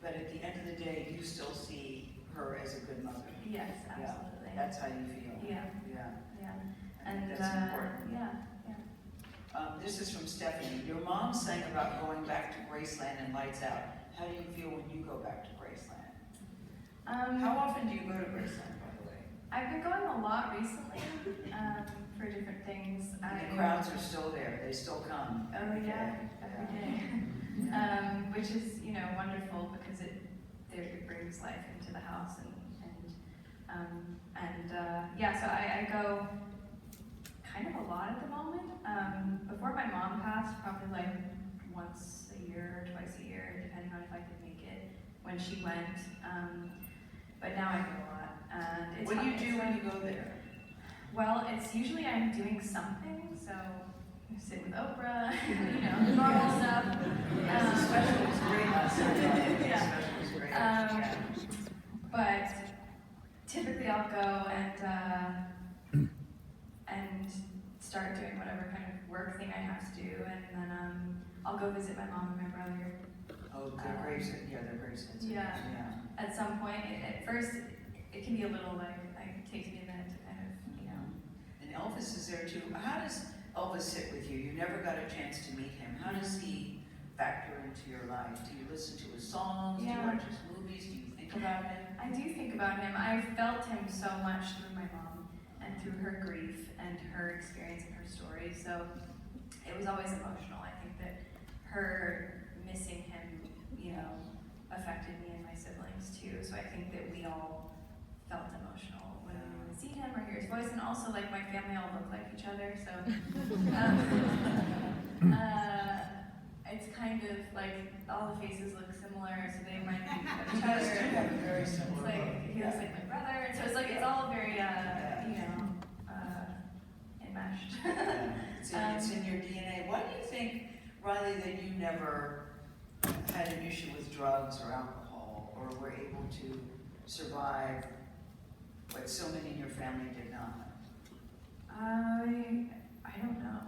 But at the end of the day, you still see her as a good mother. yes, absolutely. That's how you feel. Yeah, Yeah. yeah. I think And, that's important. yeah. This is from Stephanie. Your mom sang about going back to Graceland and Lights Out. How do you feel when you go back to Graceland? How often do you go to Graceland, by the way? I've been going a lot recently, for different things. And the crowds are still there. They still come. Oh every yeah, day. every day. Yeah. Which is, wonderful, because it brings life into the house, so I go kind of a lot at the moment. Before my mom passed, probably like once a year or twice a year, depending on if I could make it when she went. But now I go a lot, and it's What do you fun. do when you go there? Well, it's usually I'm doing something, so I sit with Oprah, normal stuff. Yes, the special was great last night. Yeah. The special was great. Yeah. But typically I'll go and start doing whatever kind of work thing I have to do, and then I'll go visit my mom and my brother. Oh, they're graves. Yeah, they're graves. Yeah. At some point, at first, it can be a little like takes me a minute to kind of, And Elvis is there too. How does Elvis sit with you? You never got a chance to meet him. How does he factor into your life? Do you listen to his songs? Do you Yeah. watch his movies? Do you think about him? I do think about him. I felt him so much through my mom and through her grief and her experience and her story. So it was always emotional. I think that her missing him, affected me and my siblings too. So I think that we all felt emotional when we would see him or hear his voice. And also, like, my family all look like each other. So it's kind of like all the faces look similar. So they remind me of each other. You have a very It's similar like look. he looks like my brother, and so it's all very enmeshed. It's in your DNA. Why do you think, Riley, that you never had an issue with drugs or alcohol, or were able to survive what so many in your family did not? I don't know.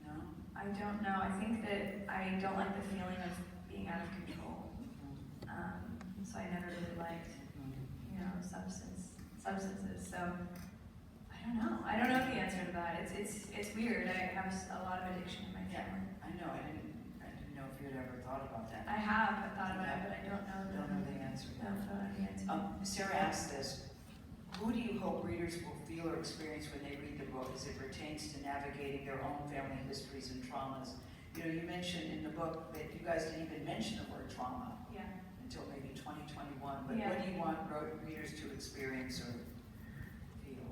No? I don't know. I think that I don't like the feeling of being out of control. So I never really liked, substances. So I don't know. I don't know the answer to that. It's weird. I have a lot of addiction in my family. I know. I didn't know if you had ever thought about that. I have thought about it, but I don't know I don't know the answer. I don't know the answer. Sarah asked this: who do you hope readers will feel or experience when they read the book as it pertains to navigating their own family histories and traumas? You mentioned in the book that you guys didn't even mention the word trauma Yeah. until maybe 2021, but Yeah. what do you want readers to experience or feel?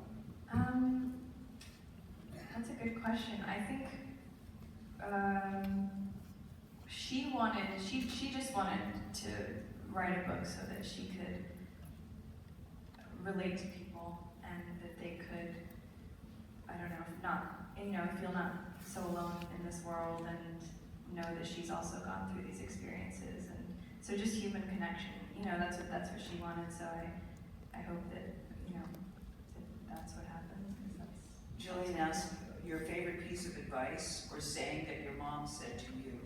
That's a good question. I think she just wanted to write a book so that she could relate to people and that they could, feel not so alone in this world, and know that she's also gone through these experiences, and so just human connection. That's what she wanted. So I hope that that's what happens. Jillian asked, your favorite piece of advice or saying that your mom said to you?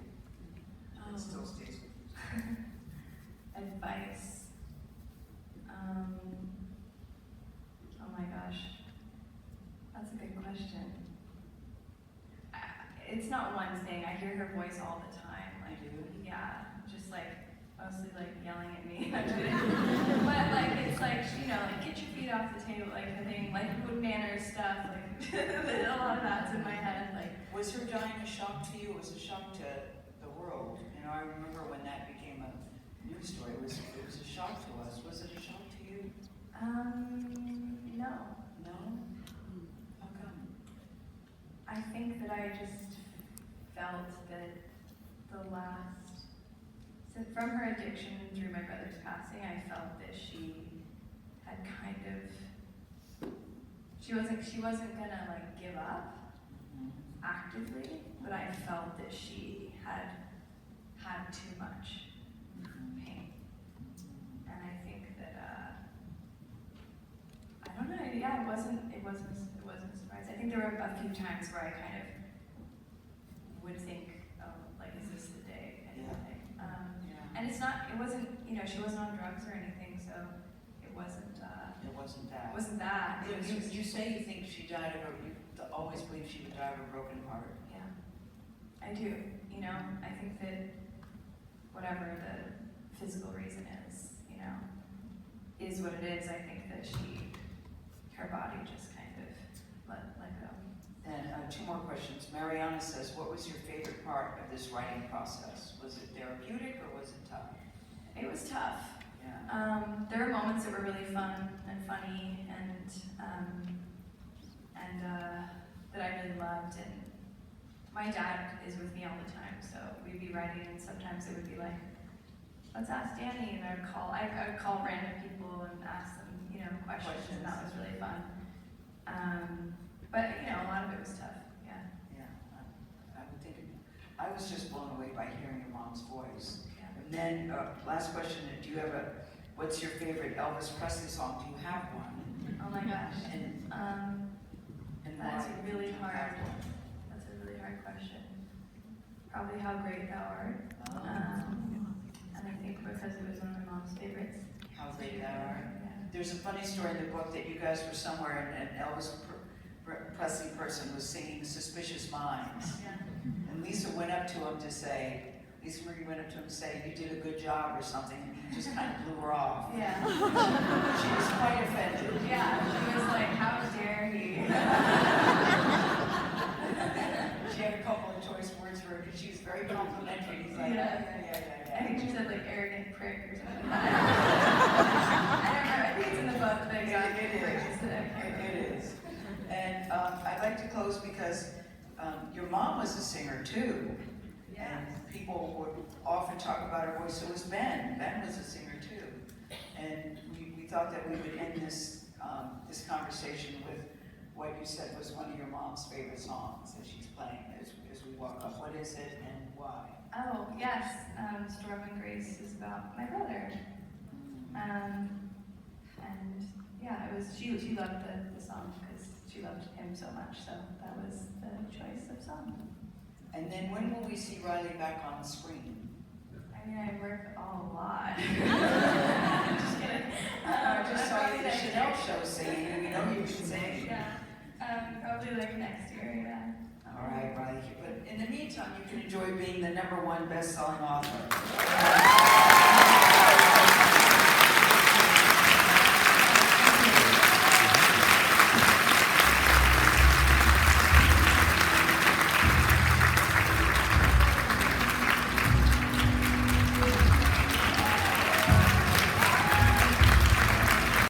It still stays with you. Advice. Oh my gosh, that's a good question. It's not one thing. I hear her voice all the time. Like, yeah, just like mostly like yelling at me. But like it's like get your feet off the table, like the thing, like good manners stuff. Like a lot of that's in my head. Like, was her dying a shock to you? It was a shock to the world. I remember when that became a news story. It was a shock to us. Was it a shock to you? No. No? How come? I think that I just felt that from her addiction through my brother's passing, I felt that she had kind of, she wasn't gonna like give up actively, but I felt that she had had too much pain. And I think that, I don't know, yeah, it wasn't a surprise. I think there were a few times where I kind of would think, oh, like, is this the day? Kind of thing. And it wasn't, you know, she wasn't on drugs or anything, so it wasn't that. It wasn't that. It wasn't that. It was You, just, you say you think she died of you always believe she would die of a broken heart. yeah, I do. You know, I think that whatever the physical reason is, you know, is what it is. I think that her body just kind of let go. And two more questions. Mariana says, what was your favorite part of this writing process? Was it therapeutic or was it tough? It was tough. Yeah. There were moments that were really fun and funny and that I really loved. And my dad is with me all the time, so we'd be writing, and sometimes it would be like, let's ask Danny, and I'd call random people and ask them, you know, questions, and that was really fun. But you know, a lot of it was tough. Yeah. Yeah. I would think. I was just blown away by hearing your mom's voice. Yeah. And then, last question: do you have what's your favorite Elvis Presley song? Do you have one? Oh my gosh. And That's why really do you hard. have one? That's a really hard question. Probably How Great Thou Art. Oh. And I think because it was one of my mom's favorites. How Great Thou Art. Yeah. There's a funny story in the book that you guys were somewhere and an Elvis Presley person was singing "Suspicious Minds," Yeah. and Lisa went up to him to say, Lisa Marie went up to him to say, "You did a good job" or something. And he just kind of blew her off. Yeah. She was quite offended. Yeah. She was like, "How dare he?" She had a couple of choice words for her because she was very complimentary. He's like, I think she said like arrogant prick or something. I don't know. I think it's in the book. The exact prick she said. It is. And I'd like to close because your mom was a singer too. Yeah. And people would often talk about her voice. So was Ben. Ben was a singer too. And we thought that we would end this this conversation with what you said was one of your mom's favorite songs that she's playing as we walk up. What is it and why? Oh yes. Storm and Grace is about my brother. And yeah, it was she loved the song because she loved him so much. So that was the choice of song. And then when will we see Riley back on the screen? I mean, I work a lot. Just kidding. I just saw you at the Probably Chanel next show singing. We know you can sing. Yeah. Probably like next year, yeah. All right, Riley. But in the meantime, you can enjoy being the #1 best-selling author.